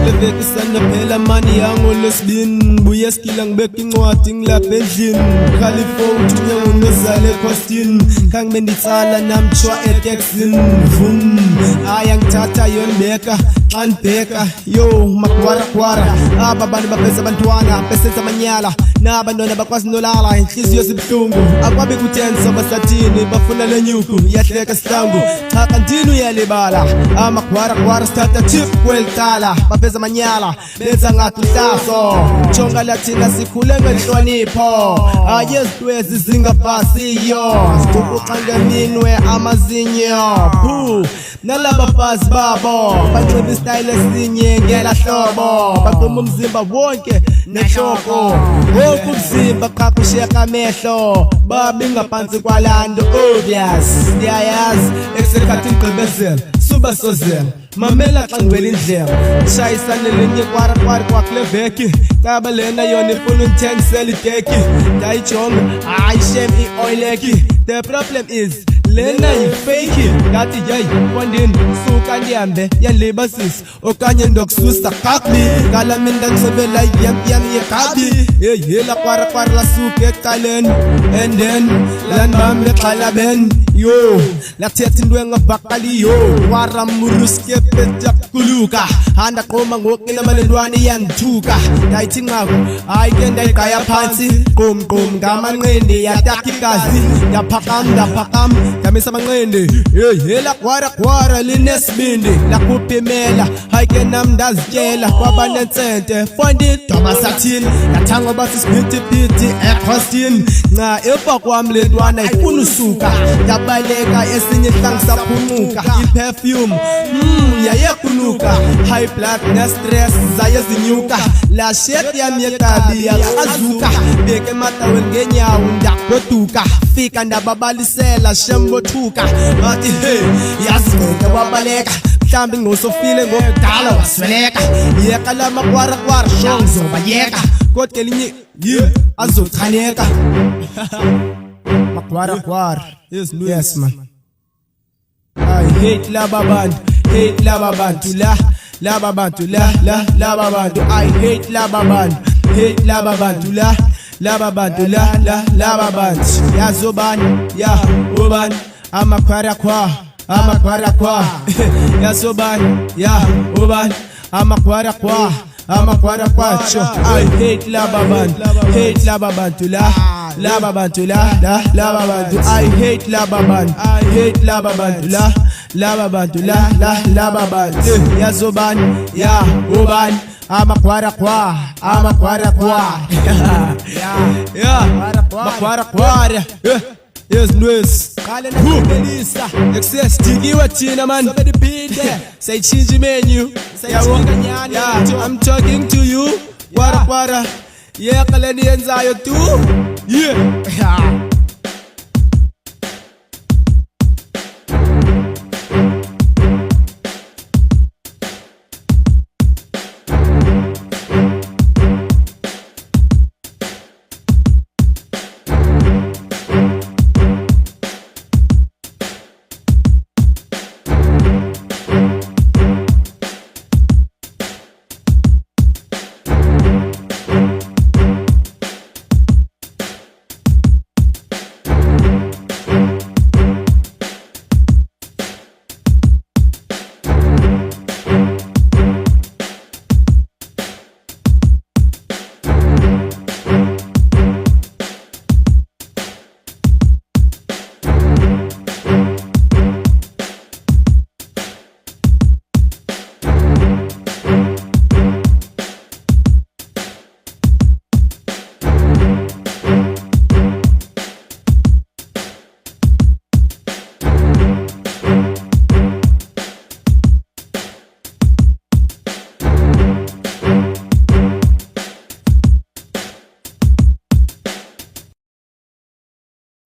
leveke sanaphela mani yangolesibini buye skila ngibeka incwadi ngilapha endlini California uthunywa ngunozale ekhostini khange benditsala namtshwa etexini vum aya ngithatha yonibeka xa ndibheka yo makwarakwara aba bantu baphethe abantwana besenza amanyala nabantwana bakwazi nolala inhliziyo zibuhlungu akwabe kutenso basathini bafuna lenyuku yahleka sihlangu cha kantini uyalibala amakwarakwara sithatha chip kwelitala baphethe amanyala benza ngathi uhlaso jonga lathina sikhule ngenhlonipho ayezitwezi zingapasiyo ukuxanganinwe amazinyo phu nalaba bafazi babo banxiba istyle esinye ngela hlobo baqoma umzimba wonke nehloko wonke umzimba qhaqusheka amehlo babi ngaphansi kwalanto obvious siyayazi esekhathi ngigqibezela suba sozela mamela xa ngivela indlela shayisane lenye kwarakwara kwakule veki caba lena yona ifuna ungithengisela ideki ndayijonga hayi shem i-oileki the problem is lena yifake ngathi yayi kwandini suka ndihambe yalibasisi okanye ndokususa kabi ngala mina ndangixebela yam yekabi yela kwarakwara lasuka ecaleni and then landibambe xhalabeni yo lathetha into engavakaliyo waramuruske petakuluka handaqoma ngoqinamalendwane iyangithuka ndayithi nqaku hayi ke ndayigqaya phansi qomqom ngamanqindi yataka igazi ndaphakam ndamisa amanqindi yela kwarakwara linesibindi lakuphimela hayi ke nam ndazityela kwabanentsente fondi dobasathini yathanga basisiphithiphithi ekhostini nca emva kwam le ntwana ifuna usuka yabaleka esinye ihlangu saphuncuka iperfume yayekunuka high blood nestress zaye zinyuka la shit yami yeqabi yaqazuka beke mataweni ngenyawo ndagoduka fika ndababalisela shembothuka bathi hey yazibeka wabaleka mhlambi ngosofile ngokudala wasweleka yeka la makwarakwara show ngizobayeka kodwa elinye azochaneka makwarakwara yes man I hate laba bantu laba bantu laba bantu I hate laba bantu laba bantu laba bantu yazobani ya ubani amakwarakwara yazobani ya ubani amakwarakwara I hate laba bantu laba bantu I hate laba bantu laba bantu yazobani ya ubani amakwarakwara makwarakwara yes qale nabelisa eksestikiwe thina man sayichinja menu I'm talking to you kwarakwara yeqaleni yenzayo tu yeah